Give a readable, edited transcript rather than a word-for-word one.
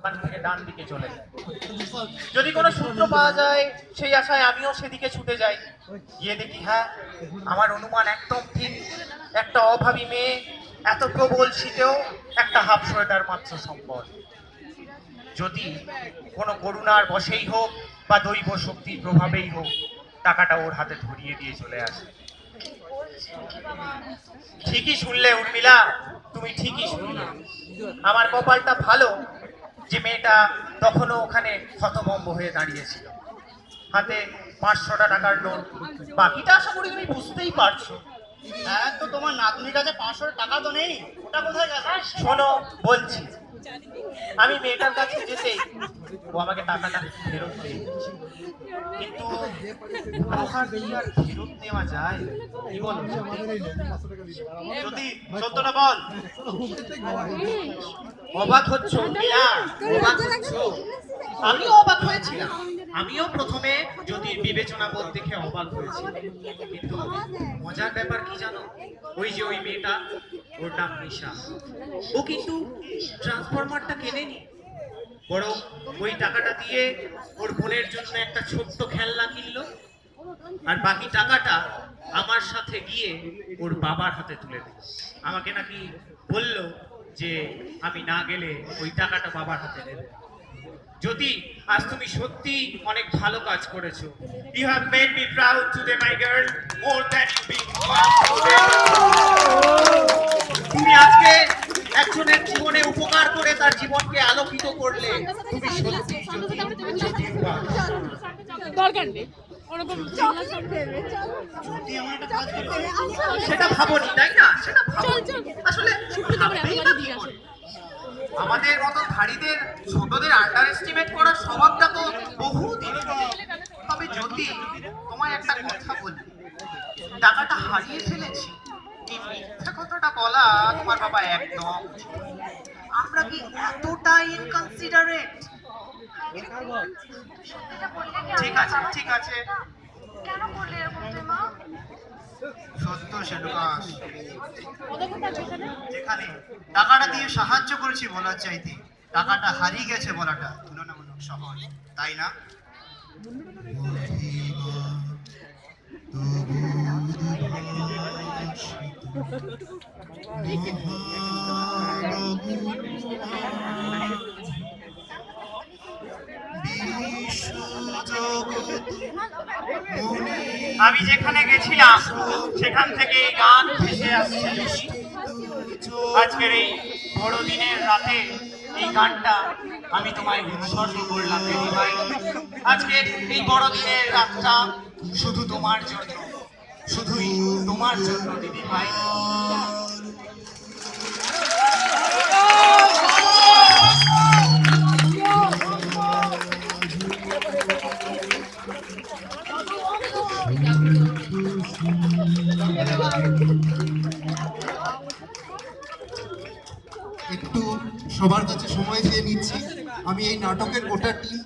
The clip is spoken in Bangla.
ওখান থেকে ডান দিকে চলে যায়। যদি কোনো সূত্র পাওয়া যায় সেই আশায় আমিও সেদিকে ছুটে যাই। গিয়ে দেখি হ্যাঁ, আমার অনুমান একদম ঠিক। একটা অভাবী মেয়ে এত প্রবল শীতেও একটা হাফ সোয়েটার মাত্র সম্বল। যদি কোনো করুণার বশেই হোক বা দৈব শক্তির প্রভাবেই হোক, টাকাটা ওর হাতে ধরিয়ে দিয়ে চলে আসে। ঠিকই শুনলে উর্মিলা, তুমি ঠিকই শুনলে। আমার কপালটা ভালো যে মেয়েটা তখনও ওখানে হতভম্ব হয়ে দাঁড়িয়েছিল, হাতে 500টা টাকার নোট। বাকিটা আশা করি তুমি বুঝতেই পারছো। হ্যাঁ, তো তোমার নাতনির কাছে 500 টাকা তো নেই, ওটা কোথায় গেল? শোনো বলছি, আমি মেয়েটার কাছে যেতেই ও আমাকে টাকাটা ফেরত দিয়ে দিচ্ছে। কিন্তু উপহার কি আর ফেরত নেওয়া যায়? কি বলো? যদি সত্যটা বল। অবাক হচ্ছ উর্মিলা? অবাক হচ্ছ? আমিও অবাক হয়েছিলাম। আমিও প্রথমে জ্যোতির বিবেচনা বোধ দেখে অবাক হয়েছিলাম, কিন্তু মজার ব্যাপার কি জানো? ওই যে ওই মেয়েটা, ওর নাম নিশা, ও কিন্তু ট্রান্সফরমারটা কেনেনি, বরং ওই টাকাটা দিয়ে ওর বোনের জন্য একটা ছোট্ট খেলনা কিনলো। আর বাকি টাকাটা আমার সাথে গিয়ে ওর বাবার হাতে তুলে দিল। আমাকে নাকি বলল যে আমি না গেলে ওই টাকাটা বাবার হাতে দেবে। যদি আজ তুমি সত্যি অনেক ভালো কাজ করেছো। You have made me proud today my girl, more than you being তুমি আজকে একজনের জীবনে উপকার করে তার জীবনকে আলোকিত করলে। তুমি সত্যি দরকার নেই ওরকম যদি আমার একটা কাজ করতে সেটা ভাবনি, তাই না? সেটা ভাবনি। আসলে ভাবতেই না কি করে? আমাদের মতো ধাড়িদের ছোটদের আন্ডার এস্টিমেট করার স্বভাবটা তো বহুদিন। তবে যদি তোমায় একটা কথা বলি, টাকাটা হারিয়ে ফেলেছি, এই মিথ্যা কথাটা বলা তোমার বাবা একদম। আমরা কি এতটা ইনকনসিডারেট? ঠিক আছে ঠিক আছে, কেন করলে এরকম তুই মা? সত্য সেলুকাস, যেখানে টাকাটা দিয়ে সাহায্য করেছি বলার চাইতে টাকাটা হারিয়ে গেছে বলাটা তুলনামূলক সহজ, তাই না? আমি যেখানে গেছিলাম সেখান থেকে এই গান ভেসে আসছে। আজকের এই বড়দিনের রাতে এই গানটা আমি তোমায় উৎসর্গ করলাম দিদি ভাই। আজকে এই বড়দিনের রাতটা শুধু তোমার জন্য, শুধুই তোমার জন্য দিদি ভাই। একটু সবার কাছে সময় চেয়ে নিচ্ছি। আমি এই নাটকের গোটা টিম